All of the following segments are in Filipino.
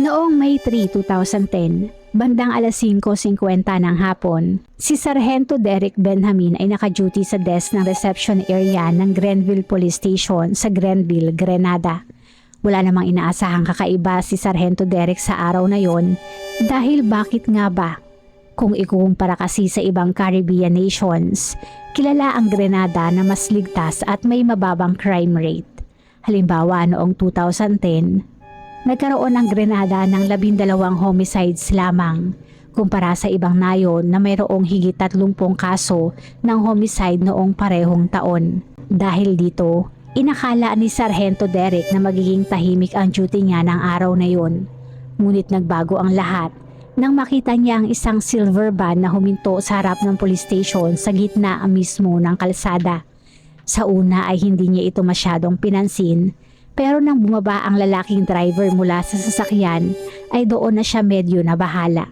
Noong May 3, 2010, bandang alas 5:50 ng hapon, si Sargento Derek Benjamin ay naka-duty sa desk ng reception area ng Grenville Police Station sa Grenville, Grenada. Wala namang inaasahang kakaiba si Sargento Derek sa araw na yon dahil bakit nga ba? Kung ikukumpara kasi sa ibang Caribbean nations, kilala ang Grenada na mas ligtas at may mababang crime rate. Halimbawa noong 2010, nagkaroon ang Grenada ng 12 homicides lamang kumpara sa ibang nayon na mayroong higit 30 kaso ng homicide noong parehong taon. Dahil dito, inakala ni Sargento Derek na magiging tahimik ang duty niya ng araw na yun. Ngunit nagbago ang lahat nang makita niya ang isang silver van na huminto sa harap ng police station sa gitna mismo ng kalsada. Sa una ay hindi niya ito masyadong pinansin, pero nang bumaba ang lalaking driver mula sa sasakyan ay doon na siya medyo nabahala.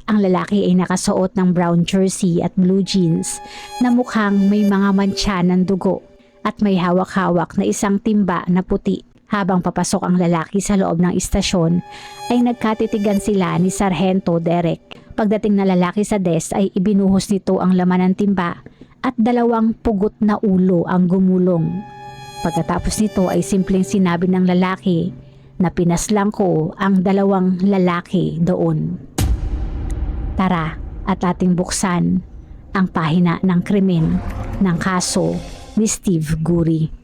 Ang lalaki ay nakasuot ng brown jersey at blue jeans na mukhang may mga mantsa ng dugo at may hawak-hawak na isang timba na puti. Habang papasok ang lalaki sa loob ng istasyon ay nagkatitigan sila ni Sargento Derek. Pagdating na lalaki sa desk ay ibinuhos nito ang laman ng timba at 2 pugot na ulo ang gumulong. Pagkatapos nito ay simpleng sinabi ng lalaki na pinaslang ko ang 2 lalaki doon. Tara at ating buksan ang pahina ng krimen ng kaso ni Steve Guri.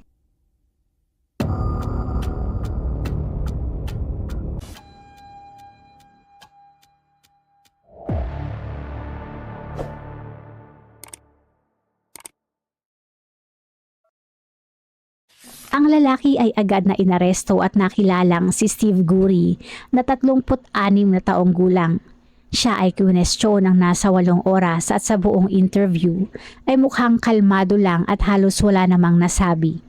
Ang lalaki ay agad na inaresto at nakilalang si Steve Guri na 36 na taong gulang. Siya ay kwinestyon ng nasa 8 oras at sa buong interview ay mukhang kalmado lang at halos wala namang nasabi.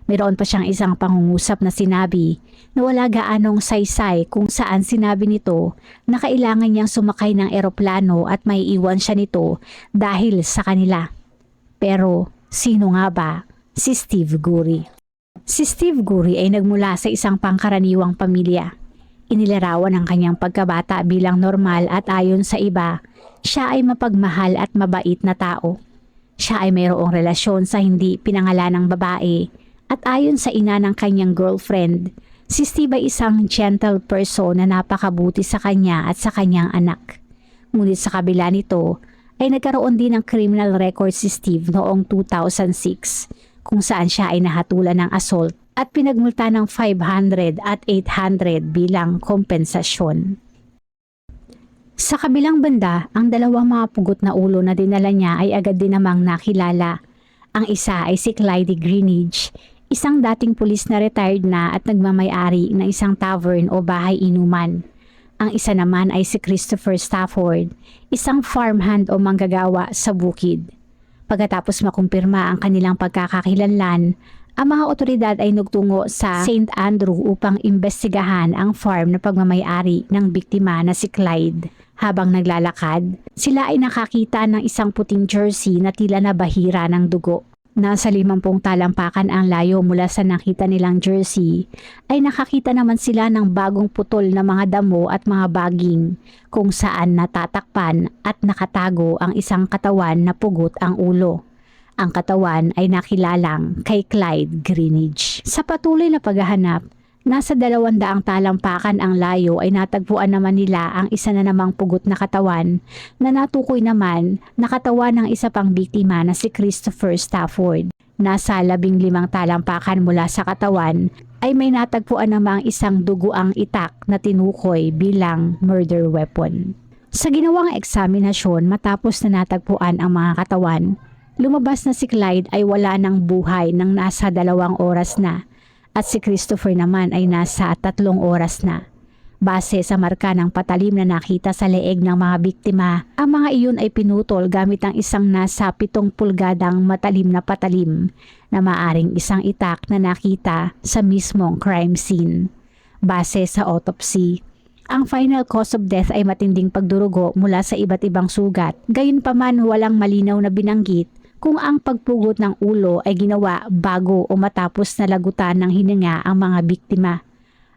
Mayroon pa siyang isang pangungusap na sinabi na wala gaanong saysay kung saan sinabi nito na kailangan niyang sumakay ng eroplano at may iwan siya nito dahil sa kanila. Pero sino nga ba si Steve Guri? Si Steve Guri ay nagmula sa isang pangkaraniwang pamilya. Inilarawan ang kanyang pagkabata bilang normal at ayon sa iba, siya ay mapagmahal at mabait na tao. Siya ay mayroong relasyon sa hindi pinangalanang babae at ayon sa ina ng kanyang girlfriend, si Steve ay isang gentle person na napakabuti sa kanya at sa kanyang anak. Ngunit sa kabila nito ay nagkaroon din ng criminal record si Steve noong 2006 kung saan siya ay nahatulan ng assault at pinagmulta ng 500 at 800 bilang kompensasyon. Sa kabilang banda, ang 2 mga pugot na ulo na dinala niya ay agad din namang nakilala. Ang isa ay si Clyde Greenidge, isang dating pulis na retired na at nagmamay-ari ng isang tavern o bahay inuman. Ang isa naman ay si Christopher Stafford, isang farmhand o manggagawa sa bukid. Pagkatapos makumpirma ang kanilang pagkakakilanlan, ang mga otoridad ay nagtungo sa St. Andrew upang imbestigahan ang farm na pagmamay-ari ng biktima na si Clyde. Habang naglalakad, sila ay nakakita ng isang puting jersey na tila na bahira ng dugo. Nasa 50 talampakan ang layo mula sa nakita nilang jersey, ay nakakita naman sila ng bagong putol na mga damo at mga baging kung saan natatakpan at nakatago ang isang katawan na pugot ang ulo. Ang katawan ay nakilalang kay Clyde Greenidge. Sa patuloy na paghahanap, nasa 200 talampakan ang layo ay natagpuan naman nila ang isa na namang pugot na katawan na natukoy naman na katawan ng isa pang biktima na si Christopher Stafford. Nasa 15 talampakan mula sa katawan ay may natagpuan namang isang duguang itak na tinukoy bilang murder weapon. Sa ginawang eksaminasyon matapos na natagpuan ang mga katawan, lumabas na si Clyde ay wala ng buhay ng nasa 2 oras na. At si Christopher naman ay nasa 3 oras na. Base sa marka ng patalim na nakita sa leeg ng mga biktima, ang mga iyon ay pinutol gamit ang isang nasa 7 pulgadang matalim na patalim na maaring isang itak na nakita sa mismong crime scene. Base sa autopsy, ang final cause of death ay matinding pagdurugo mula sa iba't ibang sugat. Gayunpaman walang malinaw na binanggit kung ang pagpugot ng ulo ay ginawa bago o matapos na lagutan ng hininga ang mga biktima.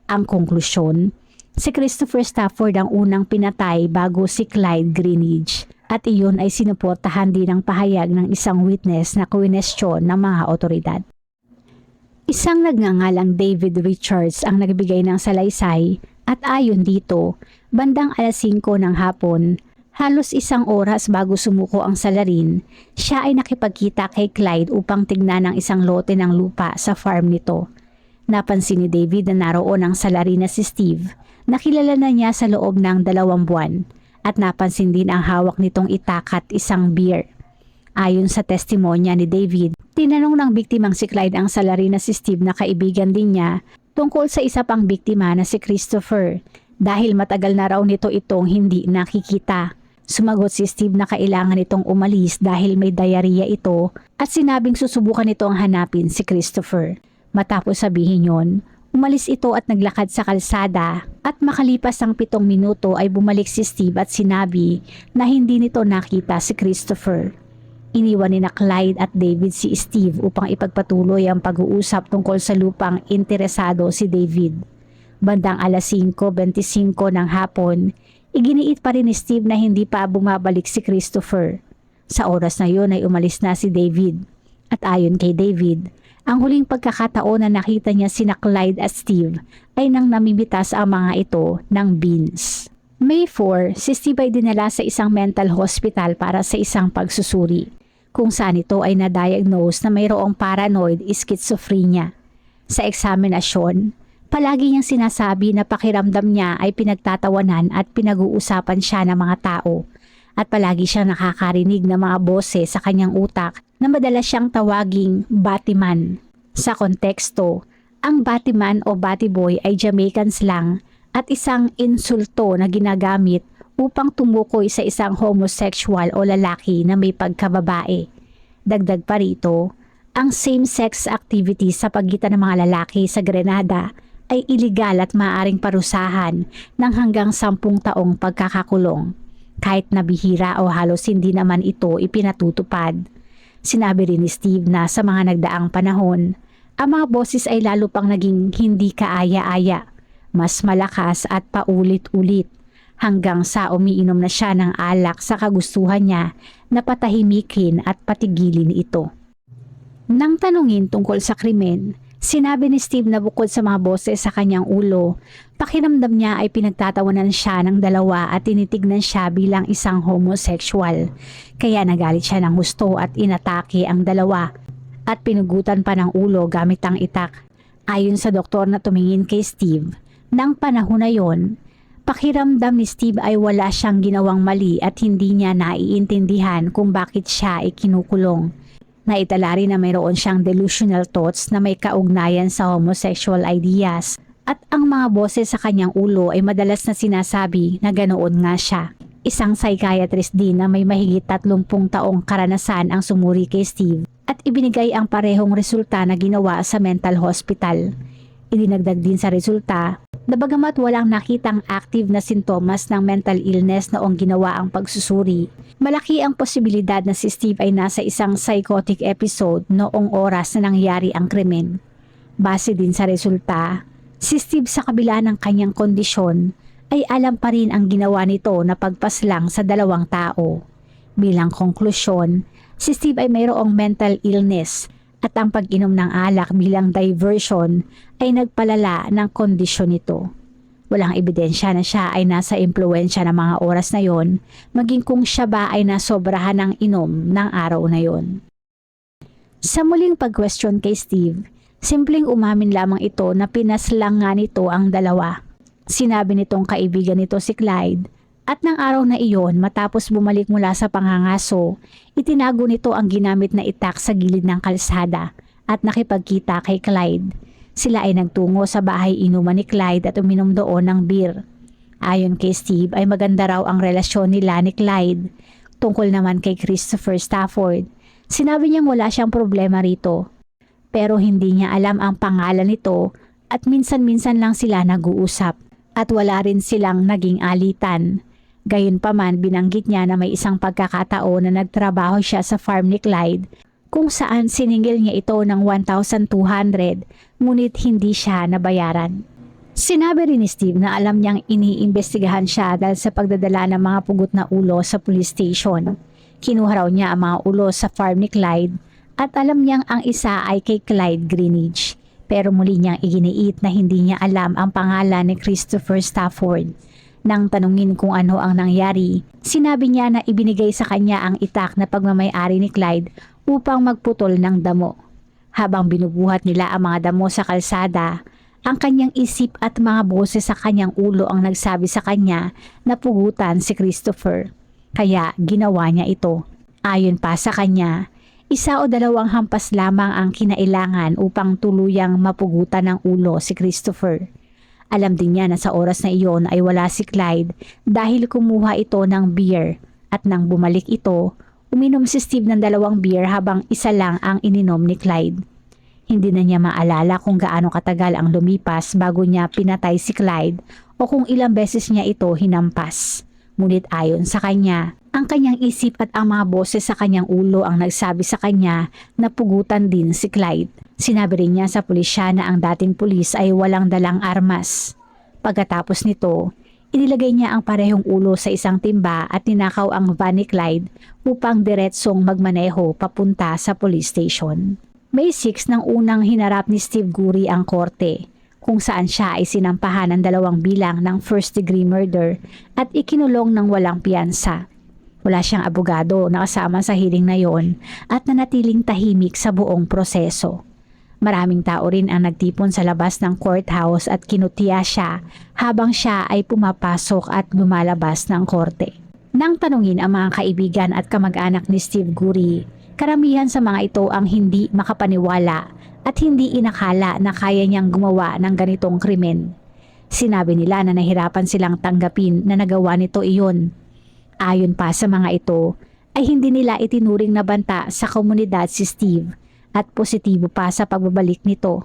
Ang konklusyon, Si Christopher Stafford ang unang pinatay bago si Clyde Greenidge at iyon ay sinuportahan din ng pahayag ng isang witness na kwinestyon ng mga otoridad. Isang nagngangalang David Richards ang nagbigay ng salaysay at ayon dito, bandang 5:00 ng hapon, halos 1 oras bago sumuko ang salarin, siya ay nakipagkita kay Clyde upang tignan ang isang lote ng lupa sa farm nito. Napansin ni David na naroon ang salarin na si Steve. Nakilala na niya sa loob ng 2 buwan at napansin din ang hawak nitong itak at isang beer. Ayon sa testimonya ni David, tinanong ng biktimang si Clyde ang salarin na si Steve na kaibigan din niya tungkol sa isa pang biktima na si Christopher dahil matagal na raw nito itong hindi nakikita. Sumagot si Steve na kailangan itong umalis dahil may diarrhea ito at sinabing susubukan itong hanapin si Christopher. Matapos sabihin yon, umalis ito at naglakad sa kalsada at makalipas ang 7 minuto ay bumalik si Steve at sinabi na hindi nito nakita si Christopher. Iniwan ni na Clyde at David si Steve upang ipagpatuloy ang pag-uusap tungkol sa lupang interesado si David. Bandang 5:25 ng hapon, iginiit pa rin ni Steve na hindi pa bumabalik si Christopher. Sa oras na yon ay umalis na si David. At ayon kay David, ang huling pagkakataon na nakita niya sina Clyde at Steve ay nang namimitas ang mga ito ng beans. May 4, si Steve ay dinala sa isang mental hospital para sa isang pagsusuri, kung saan ito ay na-diagnose na mayroong paranoid schizophrenia. Sa eksaminasyon, palagi niyang sinasabi na pakiramdam niya ay pinagtatawanan at pinag-uusapan siya ng mga tao at palagi siyang nakakarinig ng mga boses sa kanyang utak na madalas siyang tawaging Batman. Sa konteksto, ang Batman o Batboy ay Jamaican slang at isang insulto na ginagamit upang tumukoy sa isang homosexual o lalaki na may pagkababae. Dagdag pa rito, ang same-sex activity sa pagitan ng mga lalaki sa Grenada ay iligal at maaaring parusahan ng hanggang 10 taong pagkakakulong, kahit na bihira o halos hindi naman ito ipinatutupad. Sinabi rin ni Steve na sa mga nagdaang panahon, ang mga boses ay lalo pang naging hindi kaaya-aya, mas malakas at paulit-ulit, hanggang sa umiinom na siya ng alak sa kagustuhan niya na patahimikin at patigilin ito. Nang tanungin tungkol sa krimen, sinabi ni Steve na bukod sa mga boses sa kanyang ulo, pakiramdam niya ay pinagtatawanan siya ng dalawa at tinitignan siya bilang isang homosexual. Kaya nagalit siya ng gusto at inatake ang dalawa at pinugutan pa ng ulo gamit ang itak. Ayon sa doktor na tumingin kay Steve, nang panahon na yon, pakiramdam ni Steve ay wala siyang ginawang mali at hindi niya naiintindihan kung bakit siya ay kinukulong. Naitala rin na mayroon siyang delusional thoughts na may kaugnayan sa homosexual ideas at ang mga boses sa kanyang ulo ay madalas na sinasabi na ganoon nga siya. Isang psychiatrist din na may mahigit 30 taong karanasan ang sumuri kay Steve at ibinigay ang parehong resulta na ginawa sa mental hospital. Idinagdag din sa resulta na bagamat walang nakitang active na sintomas ng mental illness noong ginawa ang pagsusuri, malaki ang posibilidad na si Steve ay nasa isang psychotic episode noong oras na nangyari ang krimen. Base din sa resulta, si Steve sa kabila ng kanyang kondisyon ay alam pa rin ang ginawa nito na pagpaslang sa 2 tao. Bilang konklusyon, si Steve ay mayroong mental illness at ang pag-inom ng alak bilang diversion ay nagpalala ng kondisyon nito. Walang ebidensya na siya ay nasa impluensya ng mga oras na yon, maging kung siya ba ay nasobrahan ng inom ng araw na yon. Sa muling pag-question kay Steve, simpleng umamin lamang ito na pinaslang nga nito ang dalawa. Sinabi nitong kaibigan nito si Clyde at ng araw na iyon matapos bumalik mula sa pangangaso, itinago nito ang ginamit na itak sa gilid ng kalsada at nakipagkita kay Clyde. Sila ay nagtungo sa bahay inuman ni Clyde at uminom doon ng beer. Ayon kay Steve ay maganda raw ang relasyon nila ni Clyde. Tungkol naman kay Christopher Stafford, sinabi niyang wala siyang problema rito. Pero hindi niya alam ang pangalan nito at minsan-minsan lang sila nag-uusap at wala rin silang naging alitan. Gayunpaman binanggit niya na may isang pagkakataon na nagtrabaho siya sa farm ni Clyde kung saan siningil niya ito ng 1,200 ngunit hindi siya nabayaran. Sinabi rin ni Steve na alam niyang iniimbestigahan siya dahil sa pagdadala ng mga pugot na ulo sa police station. Kinuha raw niya ang mga ulo sa farm ni Clyde at alam niyang ang isa ay kay Clyde Greenidge. Pero muli niyang iginiit na hindi niya alam ang pangalan ni Christopher Stafford. Nang tanungin kung ano ang nangyari, sinabi niya na ibinigay sa kanya ang itak na pagmamay-ari ni Clyde upang magputol ng damo. Habang binubuhat nila ang mga damo sa kalsada, ang kanyang isip at mga boses sa kanyang ulo ang nagsabi sa kanya na pugutan si Christopher. Kaya ginawa niya ito. Ayon pa sa kanya, 1 o 2 hampas lamang ang kinailangan upang tuluyang mapugutan ng ulo si Christopher. Alam din niya na sa oras na iyon ay wala si Clyde dahil kumuha ito ng beer at nang bumalik ito, uminom si Steve ng 2 beer habang isa lang ang ininom ni Clyde. Hindi na niya maalala kung gaano katagal ang lumipas bago niya pinatay si Clyde o kung ilang beses niya ito hinampas. Ngunit ayon sa kanya, ang kanyang isip at ang mga boses sa kanyang ulo ang nagsabi sa kanya na pugutan din si Clyde. Sinabi rin niya sa pulisya na ang dating pulis ay walang dalang armas. Pagkatapos nito, inilagay niya ang parehong ulo sa isang timba at ninakaw ang van ni Clyde upang diretsong magmaneho papunta sa police station. May 6 nang unang hinarap ni Steve Guri ang korte, kung saan siya ay sinampahan ng 2 bilang ng first-degree murder at ikinulong ng walang piyansa. Wala siyang abogado na kasama sa hearing na yon at nanatiling tahimik sa buong proseso. Maraming tao rin ang nagtipon sa labas ng courthouse at kinutiya siya habang siya ay pumapasok at lumalabas ng korte. Nang tanungin ang mga kaibigan at kamag-anak ni Steve Guri, karamihan sa mga ito ang hindi makapaniwala at hindi inakala na kaya niyang gumawa ng ganitong krimen. Sinabi nila na nahirapan silang tanggapin na nagawa nito iyon. Ayon pa sa mga ito, ay hindi nila itinuring na banta sa komunidad si Steve at positibo pa sa pagbabalik nito.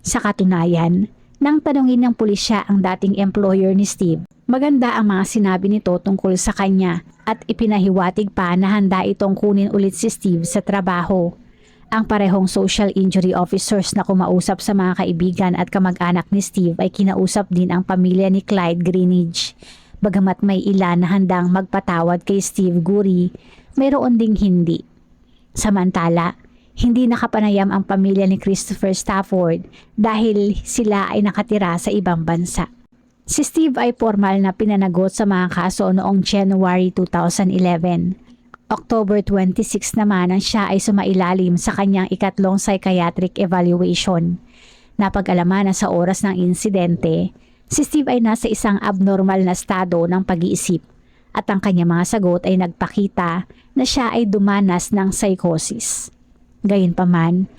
Sa katunayan, nang tanungin ng pulisya ang dating employer ni Steve, maganda ang mga sinabi nito tungkol sa kanya at ipinahiwatig pa na handa itong kunin ulit si Steve sa trabaho. Ang parehong social injury officers na kumausap sa mga kaibigan at kamag-anak ni Steve ay kinausap din ang pamilya ni Clyde Greenidge. Bagamat may ilan na handang magpatawad kay Steve Guri, mayroon ding hindi. Samantala, hindi nakapanayam ang pamilya ni Christopher Stafford dahil sila ay nakatira sa ibang bansa. Si Steve ay formal na pinanagot sa mga kaso noong January 2011. October 26 naman ang siya ay sumailalim sa kanyang ikatlong psychiatric evaluation. Napag-alaman na sa oras ng insidente, si Steve ay nasa isang abnormal na estado ng pag-iisip at ang kanyang mga sagot ay nagpakita na siya ay dumanas ng psychosis. Gayunpaman,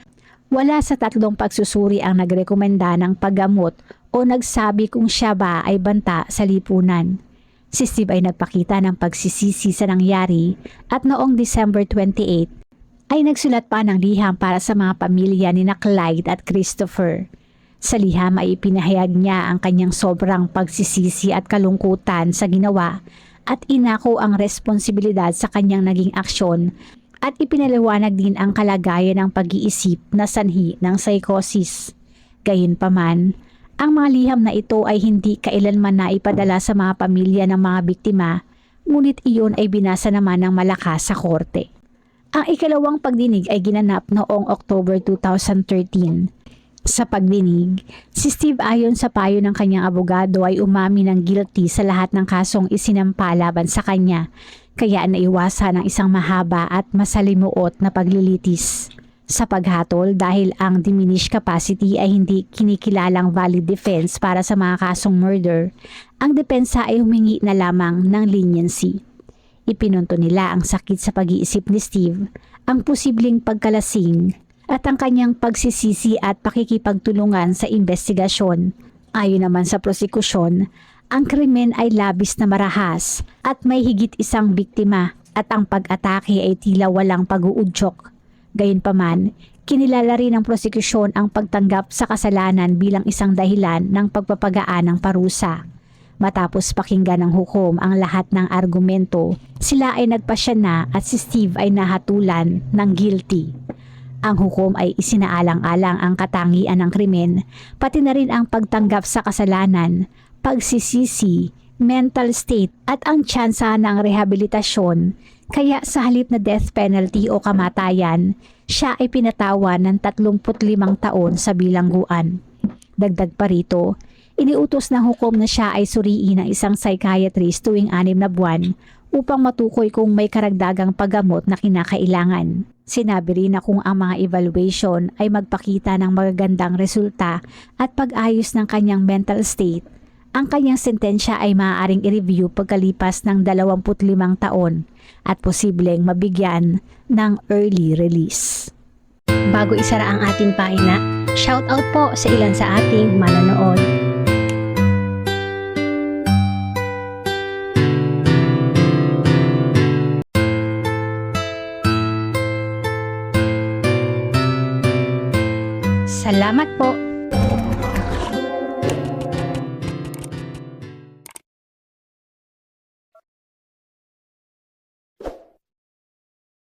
wala sa 3 pagsusuri ang nagrekomenda ng paggamot o nagsabi kung siya ba ay banta sa lipunan. Si Steve ay nagpakita ng pagsisisi sa nangyari at noong December 28 ay nagsulat pa ng liham para sa mga pamilya ni Clyde at Christopher. Sa liham ay ipinahayag niya ang kanyang sobrang pagsisisi at kalungkutan sa ginawa at inako ang responsibilidad sa kanyang naging aksyon at ipinaliwanag din ang kalagayan ng pag-iisip na sanhi ng psychosis. Gayunpaman, ang mga liham na ito ay hindi kailanman naipadala sa mga pamilya ng mga biktima, ngunit iyon ay binasa naman ng malakas sa korte. Ang ikalawang pagdinig ay ginanap noong October 2013. Sa pagdinig, si Steve ayon sa payo ng kanyang abogado ay umamin ng guilty sa lahat ng kasong isinampa laban sa kanya, kaya naiwasan ang isang mahaba at masalimuot na paglilitis. Sa paghatol dahil ang diminished capacity ay hindi kinikilalang valid defense para sa mga kasong murder, ang depensa ay humingi na lamang ng leniency. Ipinunto nila ang sakit sa pag-iisip ni Steve, ang posibleng pagkalasing, at ang kanyang pagsisisi at pakikipagtulungan sa investigasyon. Ayon naman sa prosekusyon, ang krimen ay labis na marahas at may higit isang biktima at ang pag-atake ay tila walang pag-uudyok. Gayunpaman, kinilala rin ng prosekusyon ang pagtanggap sa kasalanan bilang isang dahilan ng pagpapagaan ng parusa. Matapos pakinggan ng hukom ang lahat ng argumento, sila ay nagpasya na at si Steve ay nahatulan ng guilty. Ang hukom ay isinaalang-alang ang katangian ng krimen, pati na rin ang pagtanggap sa kasalanan, pagsisisi, mental state at ang tsansa ng rehabilitasyon. Kaya sa halip na death penalty o kamatayan, siya ay pinatawan ng 35 taon sa bilangguan. Dagdag pa rito, iniutos ng hukom na siya ay suriin ng isang psychiatrist tuwing 6 na buwan upang matukoy kung may karagdagang paggamot na kinakailangan. Sinabi rin na kung ang mga evaluation ay magpakita ng magagandang resulta at pag-ayos ng kanyang mental state, ang kanyang sentensya ay maaaring i-review pagkalipas ng 25 taon at posibleng mabigyan ng early release. Bago isara ang ating pahina, shoutout po sa ilan sa ating manonood. Salamat po!